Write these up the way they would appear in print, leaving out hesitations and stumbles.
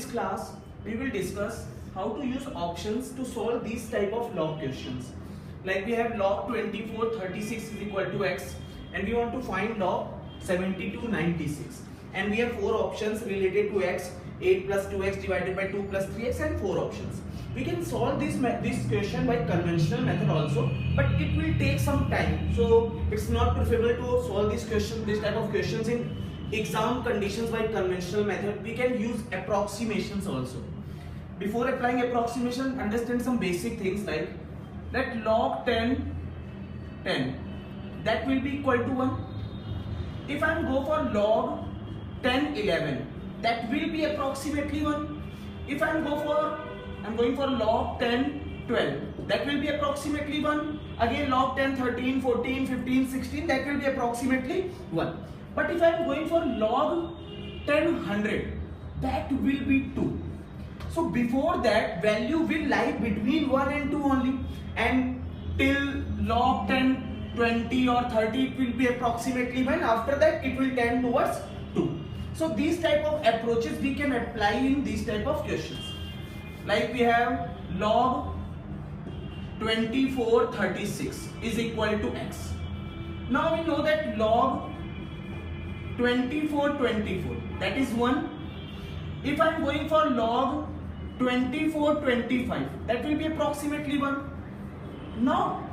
this class, we will discuss how to use options to solve these type of log questions. Like we have log 2436 is equal to x, and we want to find log 7296, and we have 4 options related to x: 8 plus 2x divided by 2 plus 3x, and 4 options. We can solve this question by conventional method also, but it will take some time. So it's not preferable to solve this type of questions in exam conditions by conventional method. We can use approximations also. Before applying approximation, understand some basic things like that log 10 that will be equal to 1. If I go for log 10 11, that will be approximately 1. If I'm going for log 10 12, that will be approximately 1. Again log 10 13 14 15 16, that will be approximately 1. But if I'm going for log 10 100, that will be 2. So before that, value will lie between 1 and 2 only, and till log 10 20 or 30 it will be approximately 1. After that it will tend towards 2. So these type of approaches we can apply in these type of questions. Like we have log 2436 is equal to x. Now we know that log 2424, that is 1. If I am going for log 2425, that will be approximately 1. Now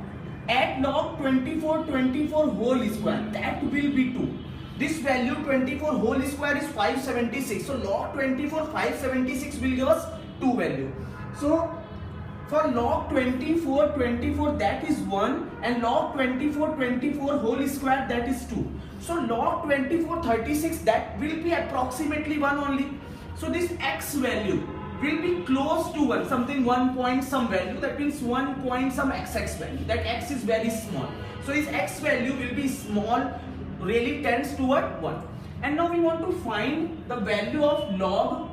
at log 2424 whole square, that will be 2. This value 24 whole square is 576. So log 24 576 will give us 2 value. So for log 24 that is 1, and log 24 whole square, that is 2. So log 36 that will be approximately 1 only. So this x value will be close to 1, something 1 point some value, that means 1 point some xx value. That x is very small. So his x value will be small, really tends toward 1. And now we want to find the value of log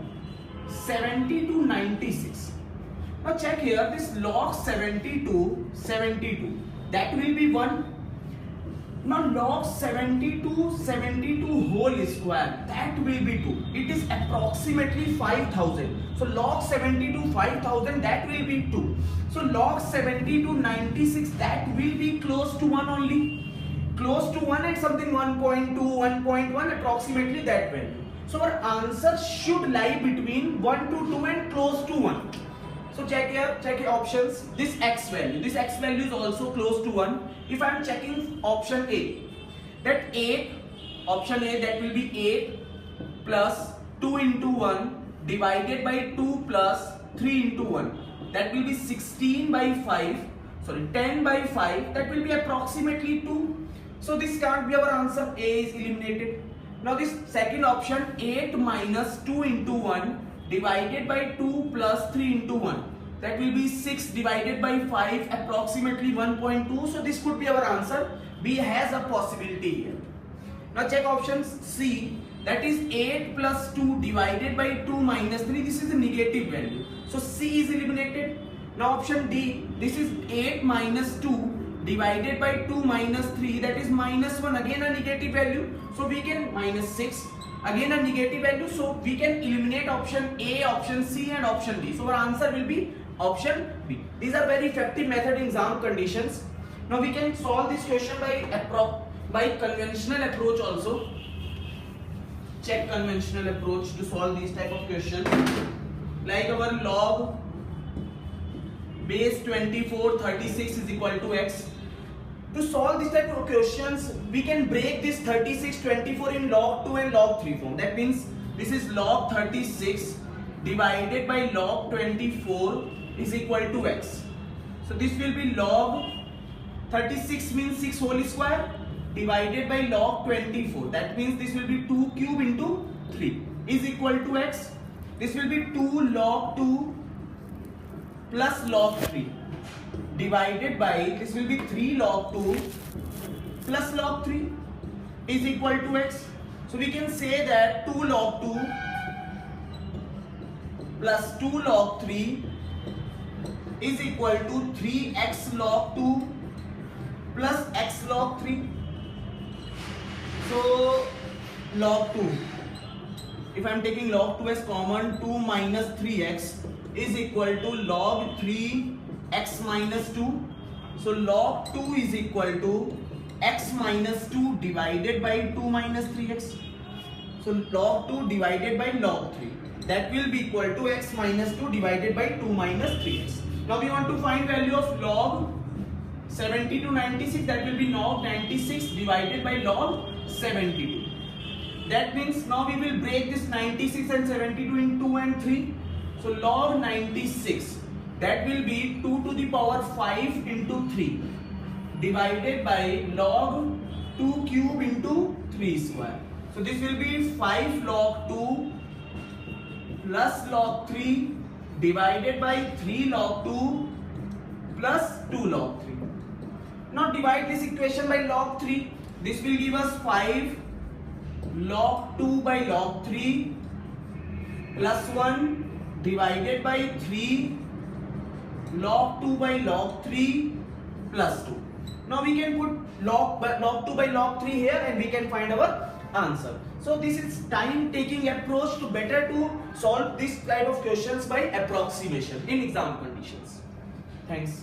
72 96. Now check here, this log 72 that will be 1. Now log 72 whole square, that will be 2. It is approximately 5000. So log 72 5000, that will be 2. So log 72 96, that will be close to 1 only. Close to 1 and something 1.2 1.1, approximately that value. So our answer should lie between 1 to 2 and close to 1. So check here options. This x value is also close to 1. If I am checking option A, that 8, option A, that will be 8 plus 2 into 1 divided by 2 plus 3 into 1. That will be 10 by 5, that will be approximately 2. So this can't be our answer. A is eliminated. Now this second option, 8 minus 2 into 1 divided by 2 plus 3 into 1, that will be 6 divided by 5, approximately 1.2. So this could be our answer. B has a possibility here. Now check option C, that is 8 plus 2 divided by 2 minus 3. This is a negative value. So C is eliminated. Now option D, this is 8 minus 2 divided by 2 minus 3, that is minus 1, again a negative value. So we can minus 6, again a negative value. So we can eliminate option A, option C and option D. So our answer will be option B. These are very effective method in exam conditions. Now we can solve this question by conventional approach also. Check conventional approach to solve these type of questions. Like our log base 2436 is equal to x. To solve this type of questions, we can break this 36 24 in log 2 and log 3 form. That means this is log 36 divided by log 24 is equal to x. So this will be log 36 means 6 whole square divided by log 24. That means this will be 2 cube into 3 is equal to x. This will be 2 log 2 plus log 3 divided by, this will be 3 log 2 plus log 3 is equal to x. So we can say that 2 log 2 plus 2 log 3 is equal to 3x log 2 plus x log 3. So log 2 if I am taking log 2 as common, 2 minus 3x is equal to log 3x minus 2. So log 2 is equal to x minus 2 divided by 2 minus 3x. So log 2 divided by log 3, that will be equal to x minus 2 divided by 2 minus 3x. Now we want to find value of log 70 to 96, that will be log 96 divided by log 72. That means now we will break this 96 and 72 in 2 and 3. So log 96, that will be 2 to the power 5 into 3 divided by log 2 cube into 3 square. So this will be 5 log 2 plus log 3 divided by 3 log 2 plus 2 log 3. Now divide this equation by log 3. This will give us 5 log 2 by log 3 plus 1 divided by 3 log 2 by log 3 plus 2. Now we can put log 2 by log 3 here and we can find our answer. So this is time taking approach to better to solve this type of questions by approximation in exam conditions. Thanks.